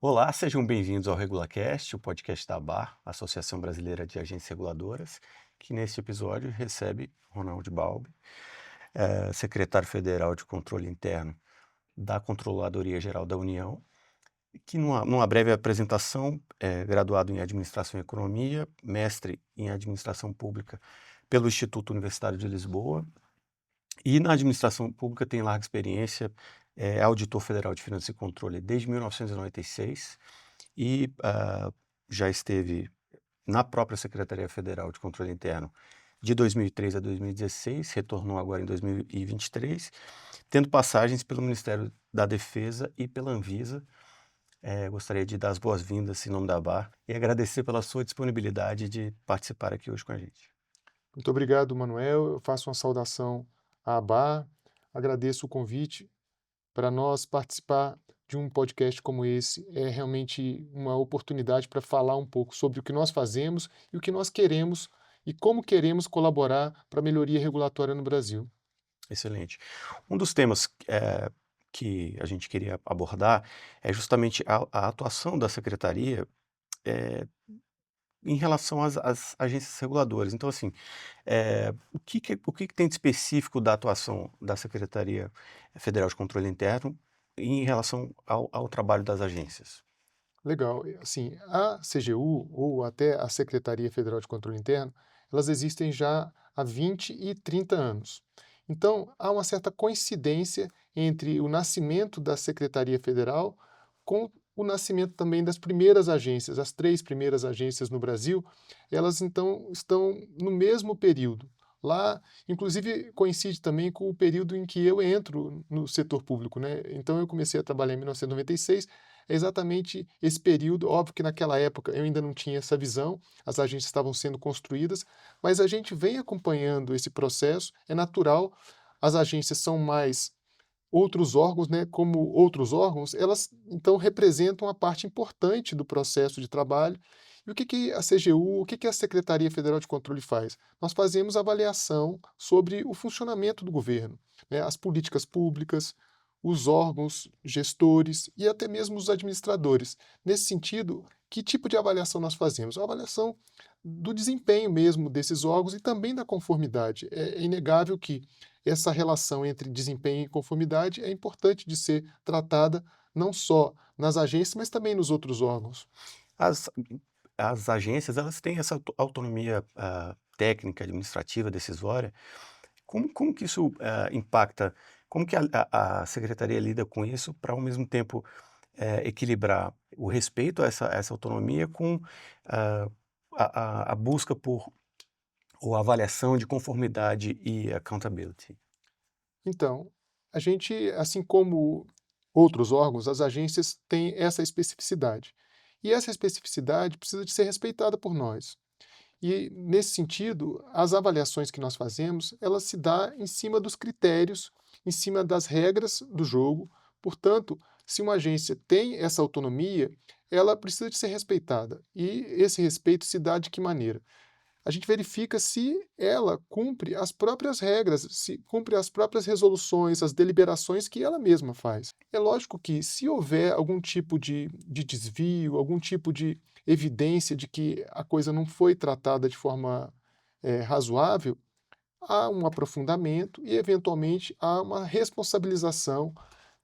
Olá, sejam bem-vindos ao RegulaCast, o podcast da ABAR, Associação Brasileira de Agências Reguladoras, que neste episódio recebe Ronald Balbi, secretário federal de Controle Interno da Controladoria Geral da União, que numa breve apresentação é graduado em Administração e Economia, mestre em Administração Pública pelo Instituto Universitário de Lisboa, e na administração pública tem larga experiência, é auditor federal de Finanças e Controle desde 1996 e já esteve na própria Secretaria Federal de Controle Interno de 2003 a 2016, retornou agora em 2023, tendo passagens pelo Ministério da Defesa e pela Anvisa. Gostaria de dar as boas-vindas em nome da ABAR e agradecer pela sua disponibilidade de participar aqui hoje com a gente. Muito obrigado, Manuel. Eu faço uma saudação à ABAR, agradeço o convite. Para nós participar de um podcast como esse é realmente uma oportunidade para falar um pouco sobre o que nós fazemos e o que nós queremos e como queremos colaborar para a melhoria regulatória no Brasil. Excelente. Um dos temas que a gente queria abordar é justamente a atuação da Secretaria eh, em relação às agências reguladoras. Então, assim, o que que tem de específico da atuação da Secretaria Federal de Controle Interno em relação ao trabalho das agências? Legal. Assim, a CGU ou até a Secretaria Federal de Controle Interno, elas existem já há 20 e 30 anos. Então, há uma certa coincidência entre o nascimento da Secretaria Federal com o nascimento também das primeiras agências. As três primeiras agências no Brasil, elas então estão no mesmo período. Lá, inclusive, coincide também com o período em que eu entro no setor público, né? Então, eu comecei a trabalhar em 1996, é exatamente esse período. Óbvio que naquela época eu ainda não tinha essa visão, as agências estavam sendo construídas, mas a gente vem acompanhando esse processo, é natural, as agências são mais outros órgãos, né, como outros órgãos, elas então representam uma parte importante do processo de trabalho. E o que que a CGU, o que que a Secretaria Federal de Controle faz? Nós fazemos avaliação sobre o funcionamento do governo, né, as políticas públicas, os órgãos gestores e até mesmo os administradores. Nesse sentido, que tipo de avaliação nós fazemos? A avaliação do desempenho mesmo desses órgãos e também da conformidade. É inegável que essa relação entre desempenho e conformidade é importante de ser tratada não só nas agências, mas também nos outros órgãos. As, as agências, elas têm essa autonomia técnica, administrativa, decisória. Como que isso impacta? Como que a Secretaria lida com isso para, ao mesmo tempo, equilibrar o respeito a essa autonomia com ah, a busca por ou a avaliação de conformidade e accountability? Então, a gente, assim como outros órgãos, as agências têm essa especificidade. E essa especificidade precisa de ser respeitada por nós. E, nesse sentido, as avaliações que nós fazemos, elas se dão em cima dos critérios, em cima das regras do jogo. Portanto, se uma agência tem essa autonomia, ela precisa de ser respeitada. E esse respeito se dá de que maneira? A gente verifica se ela cumpre as próprias regras, se cumpre as próprias resoluções, as deliberações que ela mesma faz. É lógico que, se houver algum tipo de desvio, algum tipo de evidência de que a coisa não foi tratada de forma razoável, há um aprofundamento e, eventualmente, há uma responsabilização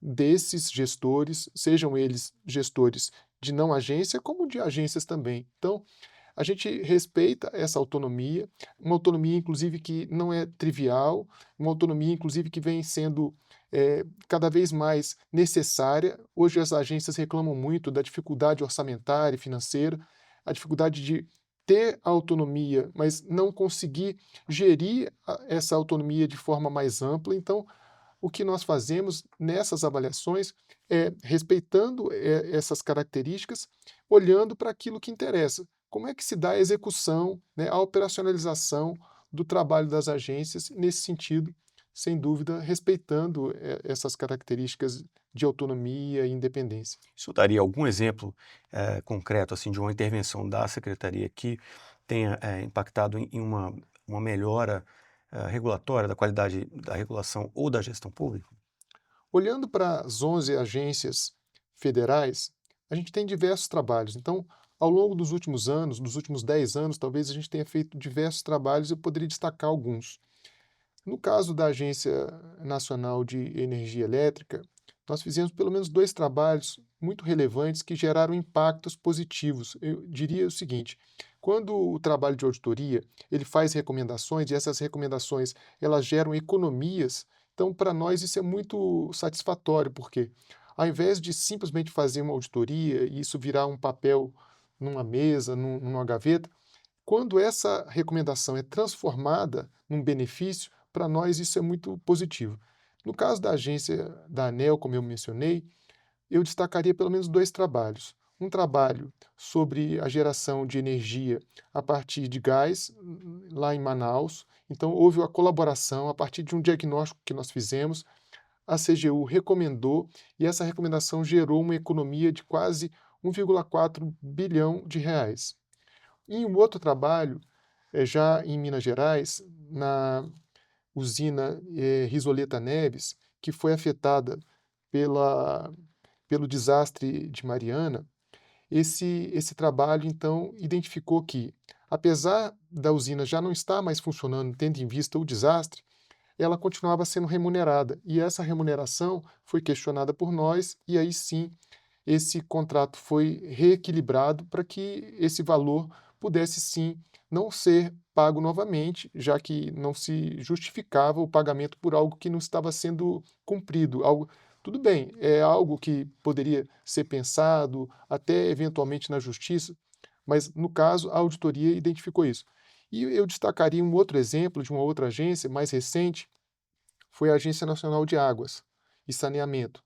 desses gestores, sejam eles gestores de não agência, como de agências também. Então, a gente respeita essa autonomia, uma autonomia inclusive que não é trivial, uma autonomia inclusive que vem sendo cada vez mais necessária. Hoje as agências reclamam muito da dificuldade orçamentária e financeira, a dificuldade de ter autonomia, mas não conseguir gerir essa autonomia de forma mais ampla. Então, o que nós fazemos nessas avaliações é, respeitando essas características, olhando para aquilo que interessa. Como é que se dá a execução, né, a operacionalização do trabalho das agências nesse sentido, sem dúvida, respeitando essas características de autonomia e independência. Isso daria algum exemplo concreto assim de uma intervenção da secretaria que tenha impactado em uma melhora regulatória da qualidade da regulação ou da gestão pública? Olhando para as 11 agências federais, a gente tem diversos trabalhos. Então, ao longo dos últimos anos, dos últimos 10 anos, talvez a gente tenha feito diversos trabalhos, eu poderia destacar alguns. No caso da Agência Nacional de Energia Elétrica, nós fizemos pelo menos 2 trabalhos muito relevantes que geraram impactos positivos. Eu diria o seguinte: quando o trabalho de auditoria, ele faz recomendações e essas recomendações, elas geram economias, então para nós isso é muito satisfatório, porque ao invés de simplesmente fazer uma auditoria e isso virar um papel numa mesa, numa gaveta, quando essa recomendação é transformada num benefício, para nós isso é muito positivo. No caso da agência da ANEEL, como eu mencionei, eu destacaria pelo menos 2 trabalhos. Um trabalho sobre a geração de energia a partir de gás, lá em Manaus. Então, houve uma colaboração a partir de um diagnóstico que nós fizemos. A CGU recomendou e essa recomendação gerou uma economia de quase 1,4 bilhão de reais. Em um outro trabalho, já em Minas Gerais, na usina Risoleta Neves, que foi afetada pela, pelo desastre de Mariana, esse trabalho, então, identificou que, apesar da usina já não estar mais funcionando, tendo em vista o desastre, ela continuava sendo remunerada. E essa remuneração foi questionada por nós, e aí sim esse contrato foi reequilibrado para que esse valor pudesse sim não ser pago novamente, já que não se justificava o pagamento por algo que não estava sendo cumprido. Algo, tudo bem, é algo que poderia ser pensado até eventualmente na justiça, mas no caso a auditoria identificou isso. E eu destacaria um outro exemplo de uma outra agência mais recente, foi a Agência Nacional de Águas e Saneamento.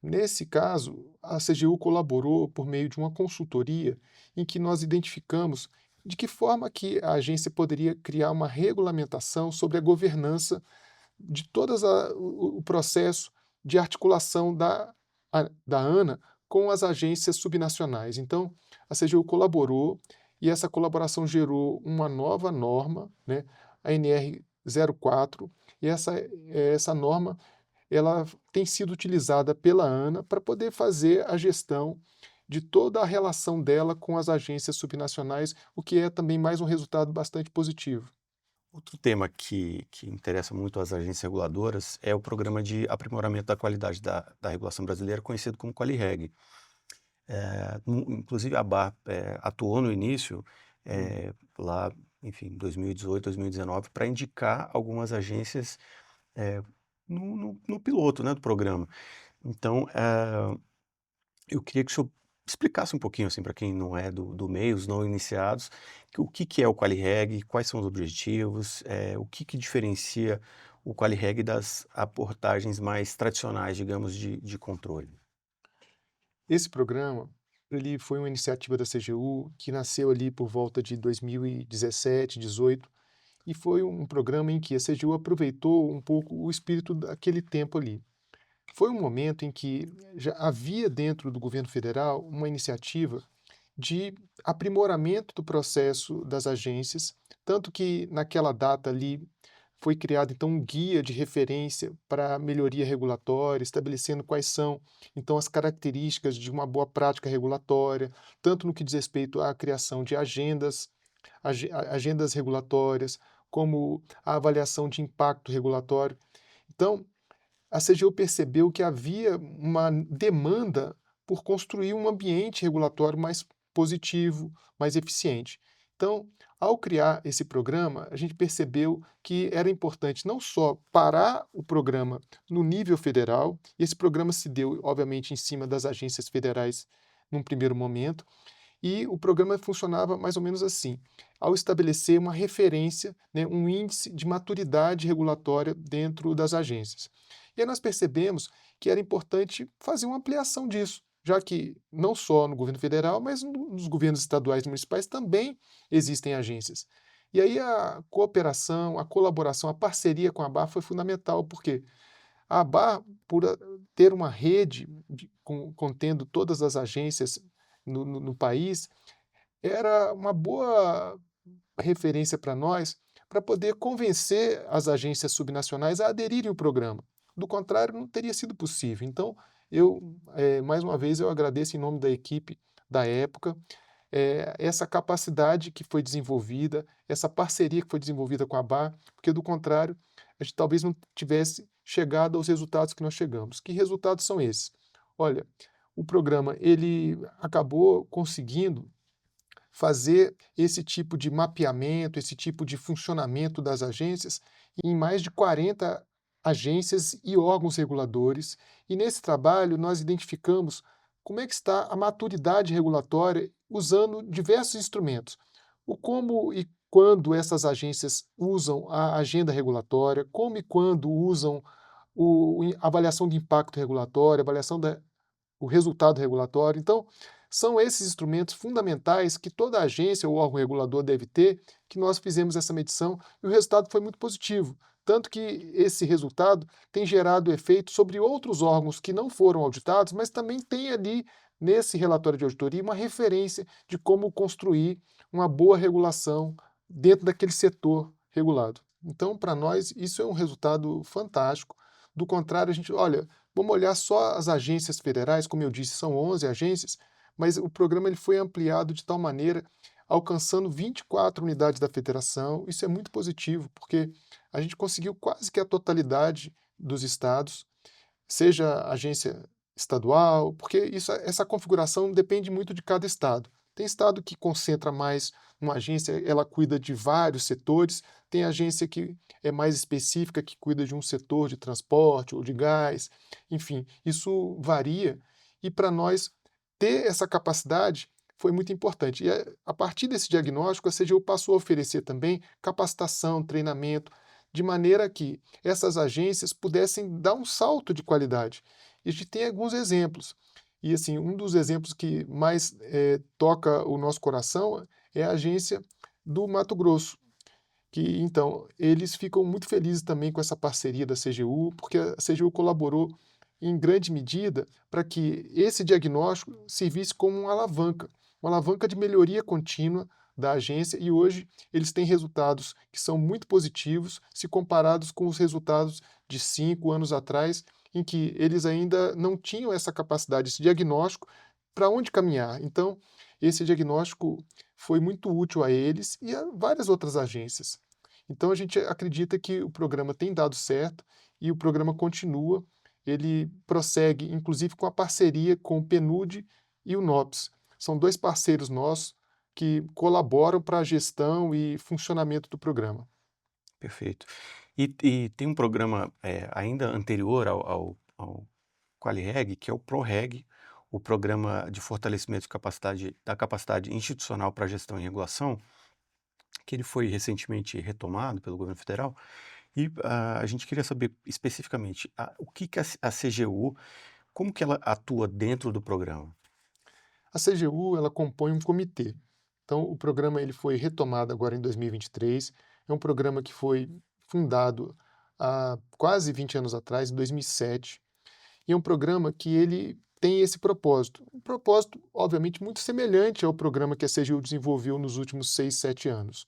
Nesse caso, a CGU colaborou por meio de uma consultoria em que nós identificamos de que forma que a agência poderia criar uma regulamentação sobre a governança de todo o processo de articulação da ANA com as agências subnacionais. Então, a CGU colaborou e essa colaboração gerou uma nova norma, né, a NR 04, e essa norma ela tem sido utilizada pela ANA para poder fazer a gestão de toda a relação dela com as agências subnacionais, o que é também mais um resultado bastante positivo. Outro tema que interessa muito às agências reguladoras é o Programa de Aprimoramento da Qualidade da Regulação Brasileira, conhecido como QualiReg. Inclusive a ABAR atuou no início, lá, enfim, 2018, 2019, para indicar algumas agências no piloto, né, do programa. Então, eu queria que o senhor explicasse um pouquinho, assim, para quem não é do meio, os não iniciados, o que que é o QualiReg, quais são os objetivos, o que diferencia o QualiReg das abordagens mais tradicionais, digamos, de controle. Esse programa, ele foi uma iniciativa da CGU que nasceu ali por volta de 2017, 18, e foi um programa em que a CGU aproveitou um pouco o espírito daquele tempo ali. Foi um momento em que já havia dentro do governo federal uma iniciativa de aprimoramento do processo das agências, tanto que naquela data ali foi criado então um guia de referência para melhoria regulatória, estabelecendo quais são então as características de uma boa prática regulatória, tanto no que diz respeito à criação de agendas, agendas regulatórias, como a avaliação de impacto regulatório. Então, a CGU percebeu que havia uma demanda por construir um ambiente regulatório mais positivo, mais eficiente. Então, ao criar esse programa, a gente percebeu que era importante não só parar o programa no nível federal, e esse programa se deu, obviamente, em cima das agências federais num primeiro momento, e o programa funcionava mais ou menos assim: ao estabelecer uma referência, né, um índice de maturidade regulatória dentro das agências. E aí nós percebemos que era importante fazer uma ampliação disso, já que não só no governo federal, mas nos governos estaduais e municipais também existem agências. E aí a cooperação, a colaboração, a parceria com a ABAR foi fundamental, porque a ABAR, por ter uma rede contendo todas as agências no país, era uma boa referência para nós, para poder convencer as agências subnacionais a aderirem ao programa. Do contrário, não teria sido possível. Então, Mais uma vez, eu agradeço em nome da equipe da época, essa capacidade que foi desenvolvida, essa parceria que foi desenvolvida com a ABAR, porque do contrário, a gente talvez não tivesse chegado aos resultados que nós chegamos. Que resultados são esses? Olha, o programa ele acabou conseguindo fazer esse tipo de mapeamento, esse tipo de funcionamento das agências em mais de 40 agências e órgãos reguladores. E nesse trabalho nós identificamos como é que está a maturidade regulatória usando diversos instrumentos. O como e quando essas agências usam a agenda regulatória, como e quando usam a avaliação de impacto regulatório, avaliação o resultado regulatório. Então, são esses instrumentos fundamentais que toda agência ou órgão regulador deve ter, que nós fizemos essa medição e o resultado foi muito positivo. Tanto que esse resultado tem gerado efeito sobre outros órgãos que não foram auditados, mas também tem ali, nesse relatório de auditoria, uma referência de como construir uma boa regulação dentro daquele setor regulado. Então, para nós, isso é um resultado fantástico. Do contrário, a gente, olha, vamos olhar só as agências federais, como eu disse, são 11 agências, mas o programa ele foi ampliado de tal maneira, alcançando 24 unidades da federação. Isso é muito positivo, porque a gente conseguiu quase que a totalidade dos estados, seja agência estadual, porque essa configuração depende muito de cada estado. Tem estado que concentra mais uma agência, ela cuida de vários setores, tem agência que é mais específica, que cuida de um setor de transporte ou de gás, enfim, isso varia, e para nós ter essa capacidade foi muito importante. E a partir desse diagnóstico, a CGU passou a oferecer também capacitação, treinamento, de maneira que essas agências pudessem dar um salto de qualidade. E a gente tem alguns exemplos. E assim, um dos exemplos que mais toca o nosso coração é a agência do Mato Grosso, que então eles ficam muito felizes também com essa parceria da CGU, porque a CGU colaborou em grande medida para que esse diagnóstico servisse como uma alavanca de melhoria contínua da agência, e hoje eles têm resultados que são muito positivos se comparados com os resultados de 5 anos atrás, em que eles ainda não tinham essa capacidade, esse diagnóstico, para onde caminhar. Então, esse diagnóstico foi muito útil a eles e a várias outras agências. Então, a gente acredita que o programa tem dado certo e o programa continua. Ele prossegue, inclusive, com a parceria com o PNUD e o NOPS. São dois parceiros nossos que colaboram para a gestão e funcionamento do programa. Perfeito. E tem um programa ainda anterior ao QualiReg, que é o ProReg, o Programa de Fortalecimento da Capacidade Institucional para Gestão e Regulação, que ele foi recentemente retomado pelo governo federal. E a gente queria saber especificamente o que a CGU, como que ela atua dentro do programa? A CGU ela compõe um comitê. Então, o programa ele foi retomado agora em 2023. É um programa que foi fundado há quase 20 anos atrás, em 2007. E é um programa que ele tem esse propósito. Um propósito, obviamente, muito semelhante ao programa que a CGU desenvolveu nos últimos 6, 7 anos.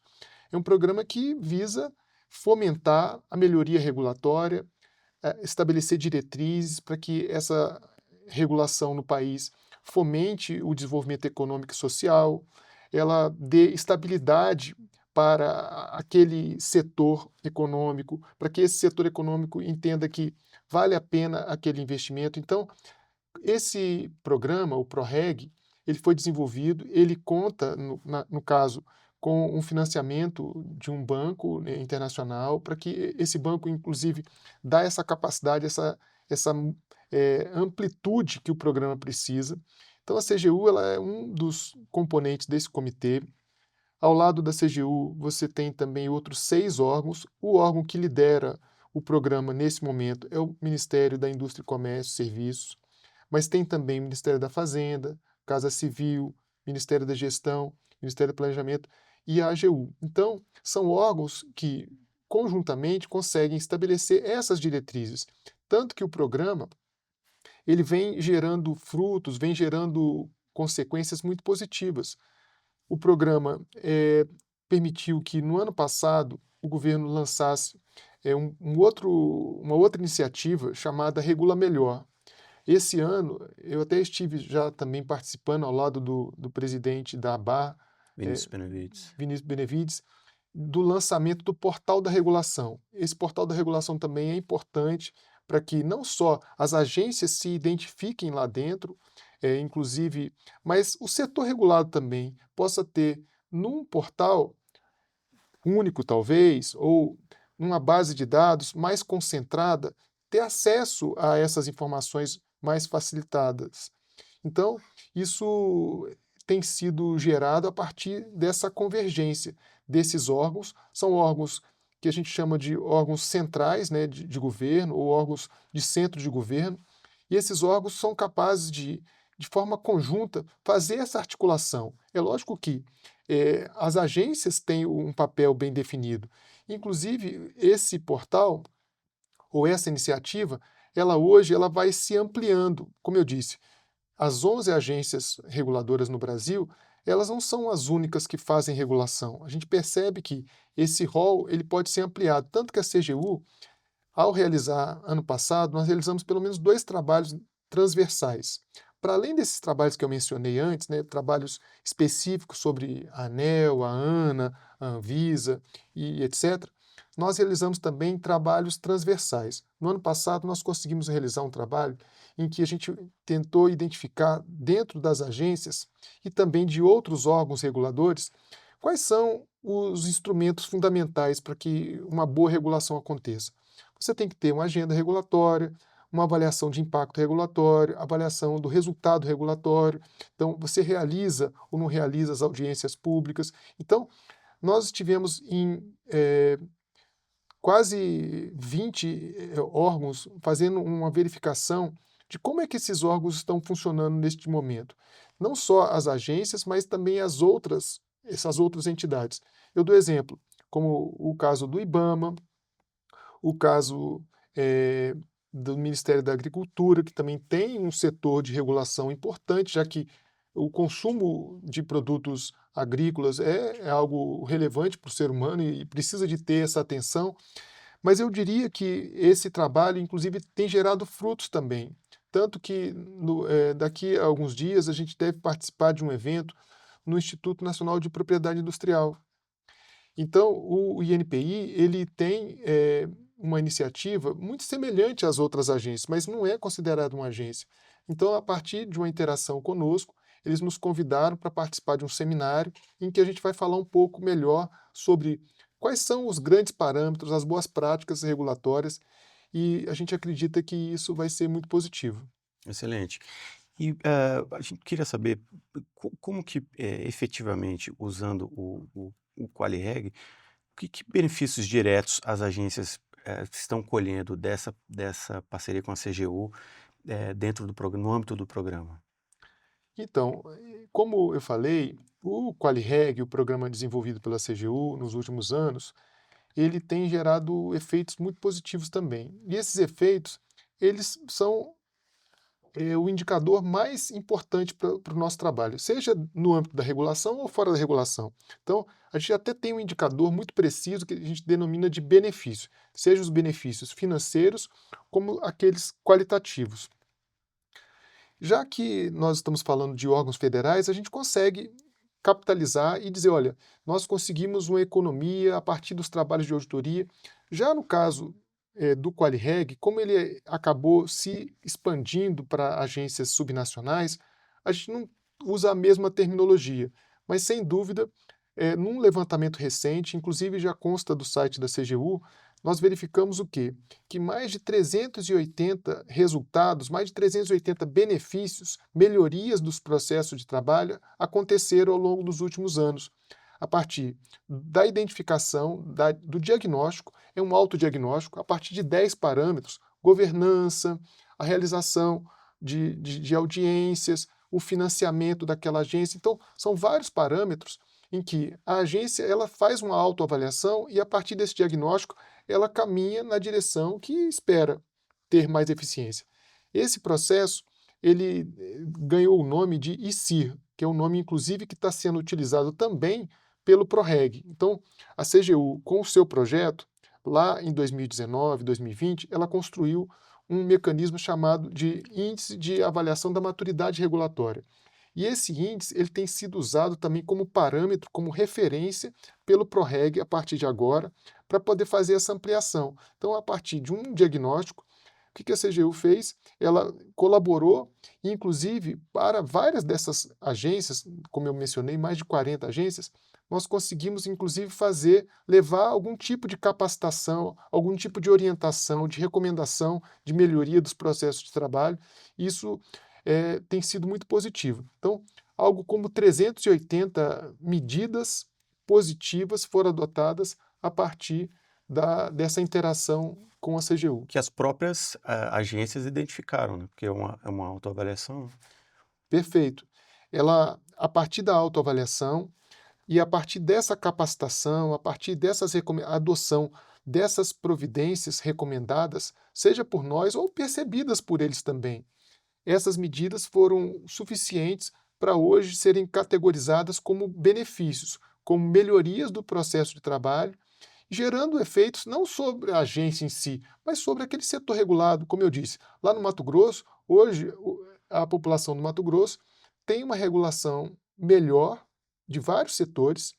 É um programa que visa fomentar a melhoria regulatória, estabelecer diretrizes para que essa regulação no país fomente o desenvolvimento econômico e social, ela dê estabilidade para aquele setor econômico, para que esse setor econômico entenda que vale a pena aquele investimento. Então, esse programa, o ProReg, ele foi desenvolvido, ele conta, no caso, com um financiamento de um banco, né, internacional, para que esse banco, inclusive, dá essa capacidade, essa amplitude que o programa precisa. Então, a CGU ela é um dos componentes desse comitê. Ao lado da CGU, você tem também outros 6 órgãos. O órgão que lidera o programa nesse momento é o Ministério da Indústria e Comércio e Serviços, mas tem também o Ministério da Fazenda, Casa Civil, Ministério da Gestão, Ministério do Planejamento e a AGU. Então, são órgãos que conjuntamente conseguem estabelecer essas diretrizes, tanto que o programa ele vem gerando frutos, vem gerando consequências muito positivas. O programa permitiu que no ano passado o governo lançasse uma outra iniciativa chamada Regula Melhor. Esse ano, eu até estive já também participando ao lado do presidente da ABAR, Vinícius Benevides. Vinícius Benevides, do lançamento do Portal da Regulação. Esse Portal da Regulação também é importante para que não só as agências se identifiquem lá dentro, inclusive, mas o setor regulado também possa ter num portal único, talvez, ou numa base de dados mais concentrada, ter acesso a essas informações mais facilitadas. Então, isso tem sido gerado a partir dessa convergência desses órgãos. São órgãos que a gente chama de órgãos centrais, né, de governo, ou órgãos de centro de governo, e esses órgãos são capazes de forma conjunta, fazer essa articulação. É lógico que as agências têm um papel bem definido. Inclusive, esse portal, ou essa iniciativa, ela hoje ela vai se ampliando. Como eu disse, as 11 agências reguladoras no Brasil, elas não são as únicas que fazem regulação. A gente percebe que esse rol ele pode ser ampliado, tanto que a CGU, ao realizar ano passado, nós realizamos pelo menos 2 trabalhos transversais. Para além desses trabalhos que eu mencionei antes, né, trabalhos específicos sobre a ANEEL, a ANA, a Anvisa e etc., nós realizamos também trabalhos transversais. No ano passado, nós conseguimos realizar um trabalho em que a gente tentou identificar, dentro das agências e também de outros órgãos reguladores, quais são os instrumentos fundamentais para que uma boa regulação aconteça. Você tem que ter uma agenda regulatória, uma avaliação de impacto regulatório, avaliação do resultado regulatório. Então, você realiza ou não realiza as audiências públicas. Então, nós estivemos em quase 20 órgãos fazendo uma verificação de como é que esses órgãos estão funcionando neste momento. Não só as agências, mas também essas outras entidades. Eu dou exemplo, como o caso do IBAMA, o caso do Ministério da Agricultura, que também tem um setor de regulação importante, já que o consumo de produtos agrícolas é algo relevante para o ser humano e precisa de ter essa atenção. Mas eu diria que esse trabalho, inclusive, tem gerado frutos também. Tanto que daqui a alguns dias a gente deve participar de um evento no Instituto Nacional de Propriedade Industrial. Então, o INPI ele tem uma iniciativa muito semelhante às outras agências, mas não é considerado uma agência. Então, a partir de uma interação conosco, eles nos convidaram para participar de um seminário em que a gente vai falar um pouco melhor sobre quais são os grandes parâmetros, as boas práticas regulatórias, e a gente acredita que isso vai ser muito positivo. Excelente. E a gente queria saber como que, efetivamente, usando o QualiReg, que benefícios diretos as agências estão colhendo dessa parceria com a CGU dentro do programa, no âmbito do programa? Então, como eu falei, o QualiReg, o programa desenvolvido pela CGU nos últimos anos, ele tem gerado efeitos muito positivos também. E esses efeitos, eles são o indicador mais importante para o nosso trabalho, seja no âmbito da regulação ou fora da regulação. Então, a gente até tem um indicador muito preciso que a gente denomina de benefício, seja os benefícios financeiros como aqueles qualitativos. Já que nós estamos falando de órgãos federais, a gente consegue capitalizar e dizer, olha, nós conseguimos uma economia a partir dos trabalhos de auditoria. Já no caso do QualiReg, como ele acabou se expandindo para agências subnacionais, a gente não usa a mesma terminologia, mas sem dúvida, num levantamento recente, inclusive já consta do site da CGU, nós verificamos o quê? Que mais de 380 resultados, mais de 380 benefícios, melhorias dos processos de trabalho aconteceram ao longo dos últimos anos, a partir da identificação, do diagnóstico, é um autodiagnóstico, a partir de 10 parâmetros, governança, a realização de audiências, o financiamento daquela agência. Então, são vários parâmetros em que a agência ela faz uma autoavaliação e, a partir desse diagnóstico, ela caminha na direção que espera ter mais eficiência. Esse processo ele ganhou o nome de ICIR, que é um nome, inclusive, que está sendo utilizado também pelo PROREG. Então, a CGU, com o seu projeto, lá em 2019, 2020, ela construiu um mecanismo chamado de Índice de Avaliação da Maturidade Regulatória. E esse índice ele tem sido usado também como parâmetro, como referência pelo PROREG a partir de agora, para poder fazer essa ampliação. Então, a partir de um diagnóstico, o que a CGU fez? Ela colaborou, inclusive, para várias dessas agências, como eu mencionei, mais de 40 agências, nós conseguimos, inclusive, levar algum tipo de capacitação, algum tipo de orientação, de recomendação, de melhoria dos processos de trabalho. Isso tem sido muito positivo. Então, algo como 380 medidas positivas foram adotadas a partir dessa interação com a CGU. Que as próprias agências identificaram, né? Porque é uma autoavaliação. Perfeito. A partir da autoavaliação e a partir dessa capacitação, a partir dessas adoção dessas providências recomendadas, seja por nós ou percebidas por eles também, essas medidas foram suficientes para hoje serem categorizadas como benefícios, como melhorias do processo de trabalho, gerando efeitos não sobre a agência em si, mas sobre aquele setor regulado. Como eu disse, lá no Mato Grosso, hoje a população do Mato Grosso tem uma regulação melhor de vários setores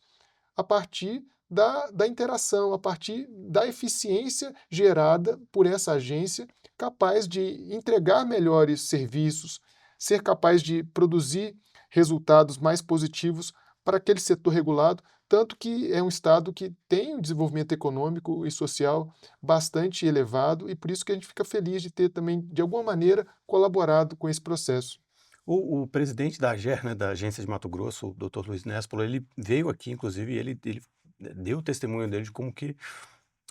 a partir da interação, a partir da eficiência gerada por essa agência, capaz de entregar melhores serviços, ser capaz de produzir resultados mais positivos para aquele setor regulado, tanto que é um estado que tem um desenvolvimento econômico e social bastante elevado e por isso que a gente fica feliz de ter também, de alguma maneira, colaborado com esse processo. O presidente da AGER, né, da Agência de Mato Grosso, o Dr. Luiz Nespolo, ele veio aqui, inclusive, e ele deu o testemunho dele de como que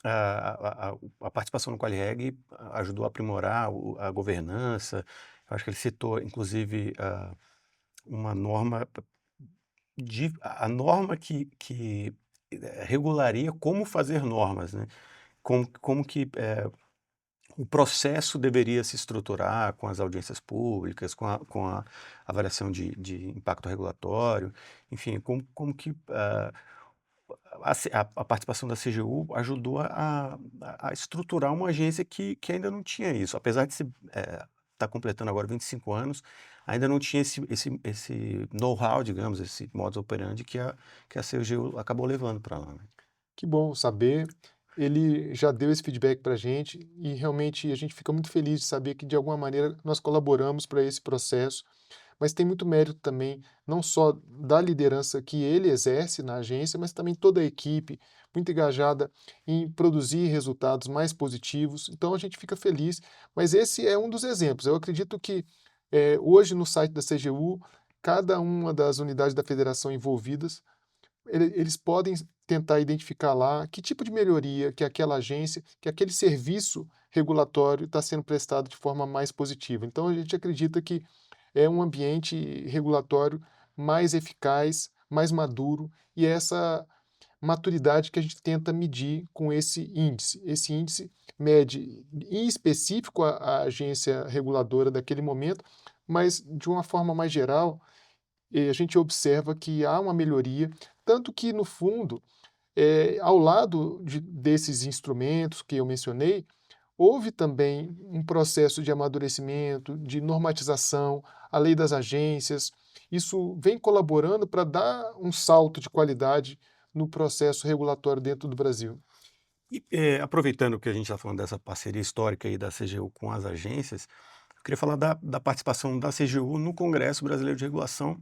a participação no Quali-Reg ajudou a aprimorar a governança. Eu acho que ele citou, inclusive, uma norma, a norma que regularia como fazer normas, né? Como que o processo deveria se estruturar com as audiências públicas, com a avaliação de impacto regulatório, enfim, como que a participação da CGU ajudou a estruturar uma agência que ainda não tinha isso. Apesar de estar completando agora 25 anos, ainda não tinha esse know-how, digamos, esse modus operandi que a CGU acabou levando para lá, né? Que bom saber. Ele já deu esse feedback para a gente e realmente a gente fica muito feliz de saber que de alguma maneira nós colaboramos para esse processo, mas tem muito mérito também, não só da liderança que ele exerce na agência, mas também toda a equipe, muito engajada em produzir resultados mais positivos. Então a gente fica feliz, mas esse é um dos exemplos. Eu acredito que hoje no site da CGU, cada uma das unidades da federação envolvidas eles podem tentar identificar lá que tipo de melhoria que aquela agência, que aquele serviço regulatório está sendo prestado de forma mais positiva. Então, a gente acredita que é um ambiente regulatório mais eficaz, mais maduro, e é essa maturidade que a gente tenta medir com esse índice. Esse índice mede, em específico, a agência reguladora daquele momento, mas, de uma forma mais geral, a gente observa que há uma melhoria, tanto que, no fundo, ao lado desses instrumentos que eu mencionei, houve também um processo de amadurecimento, de normatização, a lei das agências. Isso vem colaborando para dar um salto de qualidade no processo regulatório dentro do Brasil. E, aproveitando que a gente está falando dessa parceria histórica aí da CGU com as agências, eu queria falar da participação da CGU no Congresso Brasileiro de Regulação,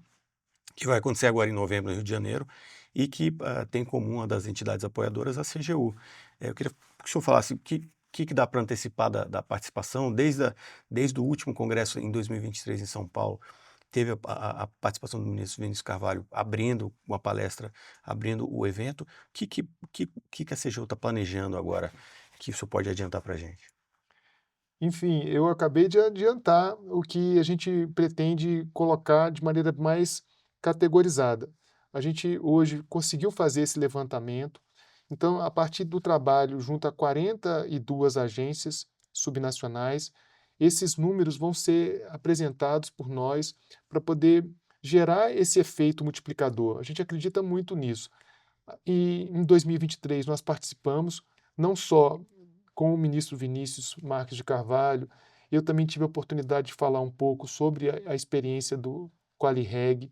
que vai acontecer agora em novembro, no Rio de Janeiro, e que tem como uma das entidades apoiadoras a CGU. Eu queria que o senhor falasse o que dá para antecipar da participação, desde o último congresso em 2023 em São Paulo, teve a participação do ministro Vinícius Carvalho abrindo uma palestra, abrindo o evento. O que a CGU está planejando agora, que isso pode adiantar para a gente? Enfim, eu acabei de adiantar o que a gente pretende colocar de maneira mais categorizada. A gente hoje conseguiu fazer esse levantamento, então, a partir do trabalho junto a 42 agências subnacionais, esses números vão ser apresentados por nós para poder gerar esse efeito multiplicador. A gente acredita muito nisso. E em 2023 nós participamos não só com o ministro Vinícius Marques de Carvalho, Eu também tive a oportunidade de falar um pouco sobre a experiência do QualiReg.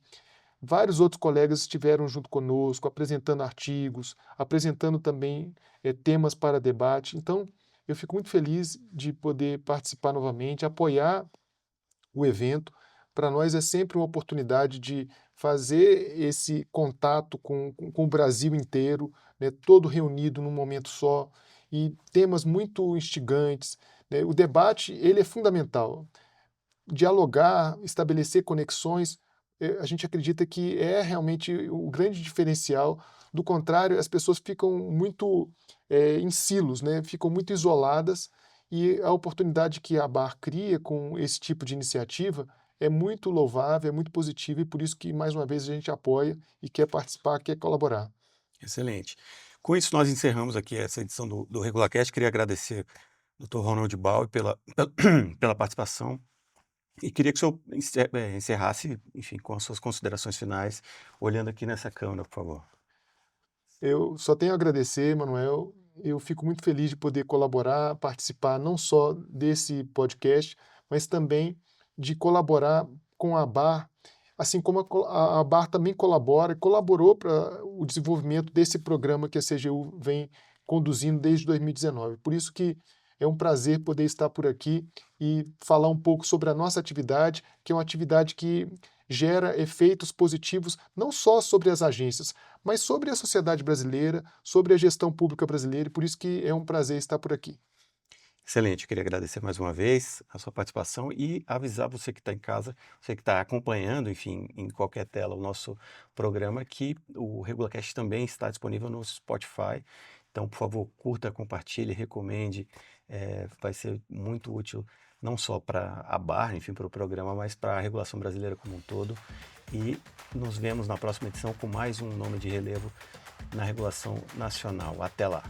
Vários outros colegas estiveram junto conosco, apresentando artigos, apresentando também temas para debate. Então, eu fico muito feliz de poder participar novamente, apoiar o evento. Para nós é sempre uma oportunidade de fazer esse contato com o Brasil inteiro, né, todo reunido num momento só, e temas muito instigantes, né. O debate, ele é fundamental. Dialogar, estabelecer conexões, a gente acredita que é realmente o grande diferencial. Do contrário, as pessoas ficam muito em silos, né? Ficam muito isoladas, e a oportunidade que a Bar cria com esse tipo de iniciativa é muito louvável, é muito positiva, e por isso que, mais uma vez, a gente apoia e quer participar, quer colaborar. Excelente. Com isso, nós encerramos aqui essa edição do RegulaCast. Queria agradecer ao Dr. Ronald Balbi pela participação e queria que o senhor encerrasse, enfim, com as suas considerações finais, olhando aqui nessa câmera, por favor. Eu só tenho a agradecer, Manuel. Eu fico muito feliz de poder colaborar, participar não só desse podcast, mas também de colaborar com a BAR, assim como a BAR também colabora e colaborou para o desenvolvimento desse programa que a CGU vem conduzindo desde 2019. Por isso que é um prazer poder estar por aqui e falar um pouco sobre a nossa atividade, que é uma atividade que gera efeitos positivos não só sobre as agências, mas sobre a sociedade brasileira, sobre a gestão pública brasileira, e por isso que é um prazer estar por aqui. Excelente, eu queria agradecer mais uma vez a sua participação e avisar você que está em casa, você que está acompanhando, enfim, em qualquer tela o nosso programa, que o RegulaCast também está disponível no Spotify. Então, por favor, curta, compartilhe, recomende, vai ser muito útil não só para a Bar, enfim, para o programa, mas para a regulação brasileira como um todo. E nos vemos na próxima edição com mais um nome de relevo na regulação nacional. Até lá!